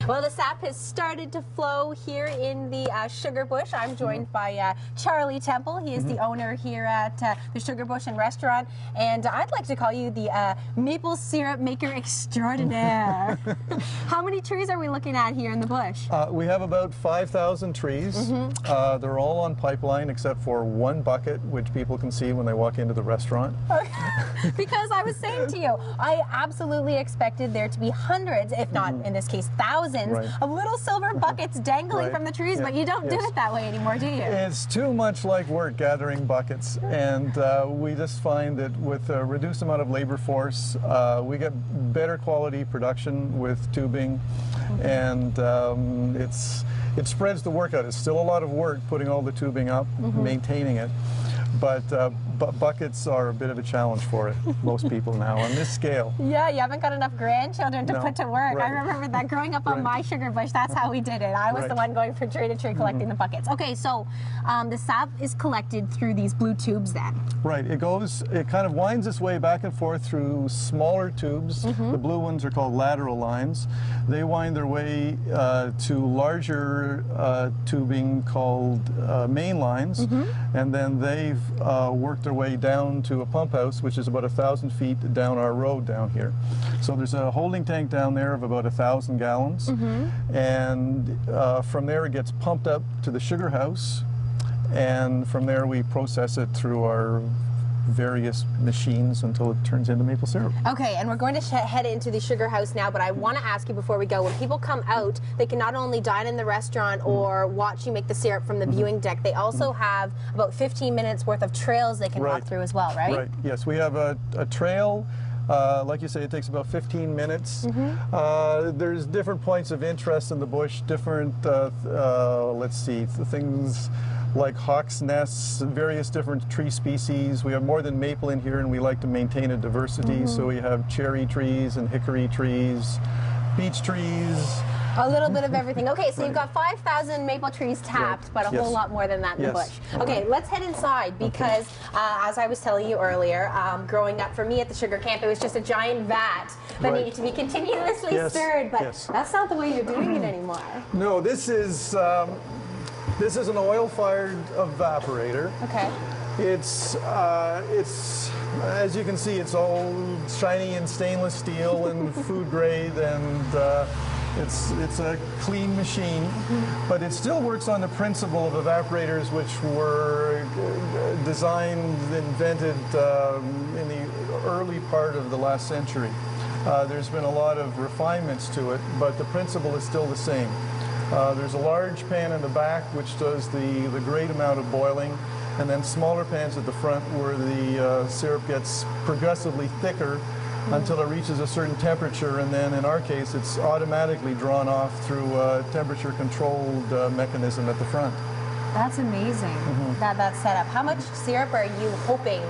Well, the sap has started to flow here in the Sugar Bush. I'm joined by Charlie Temple. He is the owner here at the Sugar Bush and Restaurant, and I'd like to call you the maple syrup maker extraordinaire. How many trees are we looking at here in the bush? We have about 5,000 trees. They're all on pipeline except for one bucket, which people can see when they walk into the restaurant. Because I was saying to you, I absolutely expected there to be hundreds, if not in this case thousands, of little silver buckets dangling from the trees, but you don't do it that way anymore, do you? It's too much like work gathering buckets, and we just find that with a reduced amount of labor force, we get better quality production with tubing, and it spreads the work out. It's still a lot of work putting all the tubing up, maintaining it, but buckets are a bit of a challenge for it, most people now, on this scale. Yeah, you haven't got enough grandchildren to put to work. I remember that growing up on my Sugar Bush, that's how we did it. I was the one going from tree to tree collecting the buckets. Okay, so the sap is collected through these blue tubes then? Right, it kind of winds its way back and forth through smaller tubes. The blue ones are called lateral lines. They wind their way to larger tubing called main lines, and then they've worked their way down to a pump house, which is about 1,000 feet down our road down here. So there's a holding tank down there of about 1,000 gallons, and from there it gets pumped up to the sugar house, and from there we process it through our various machines until it turns into maple syrup. Okay, and we're going to head into the sugar house now, but I want to ask you before we go, when people come out, they can not only dine in the restaurant or watch you make the syrup from the viewing deck, they also have about 15 minutes worth of trails they can walk through as well, right? Right, yes, we have a trail. Like you say, it takes about 15 minutes. There's different points of interest in the bush, different, let's see, things like hawk's nests, various different tree species. We have more than maple in here, and we like to maintain a diversity, so we have cherry trees and hickory trees, beech trees. A little bit of everything. Okay, so you've got 5,000 maple trees tapped, but a whole lot more than that in the bush. Okay, let's head inside because, as I was telling you earlier, growing up for me at the sugar camp, it was just a giant vat that needed to be continuously stirred, but that's not the way you're doing it anymore. No, this is an oil-fired evaporator. Okay. It's as you can see, it's all shiny and stainless steel and food grade, and it's a clean machine, but it still works on the principle of evaporators, which were designed, invented in the early part of the last century. There's been a lot of refinements to it, but the principle is still the same. There's a large pan in the back which does the great amount of boiling, and then smaller pans at the front where the syrup gets progressively thicker until it reaches a certain temperature, and then in our case it's automatically drawn off through a temperature controlled mechanism at the front. That's amazing, that setup. How much syrup are you hoping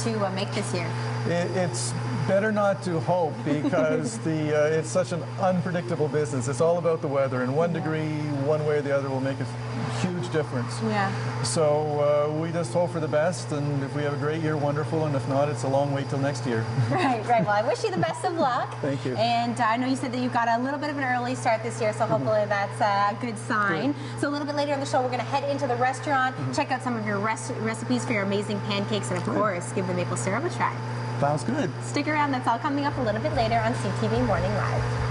to make this year? It's better not to hope because it's such an unpredictable business. It's all about the weather, and 1 degree one way or the other will make a huge difference. So we just hope for the best, and if we have a great year, wonderful, and if not, it's a long wait till next year. Right. Well, I wish you the best of luck. Thank you. And I know you said that you got a little bit of an early start this year, so hopefully that's a good sign. Good. So a little bit later on the show, we're going to head into the restaurant, check out some of your recipes for your amazing pancakes, and of course, give the maple syrup a try. Sounds good. Stick around, that's all coming up a little bit later on CTV Morning Live.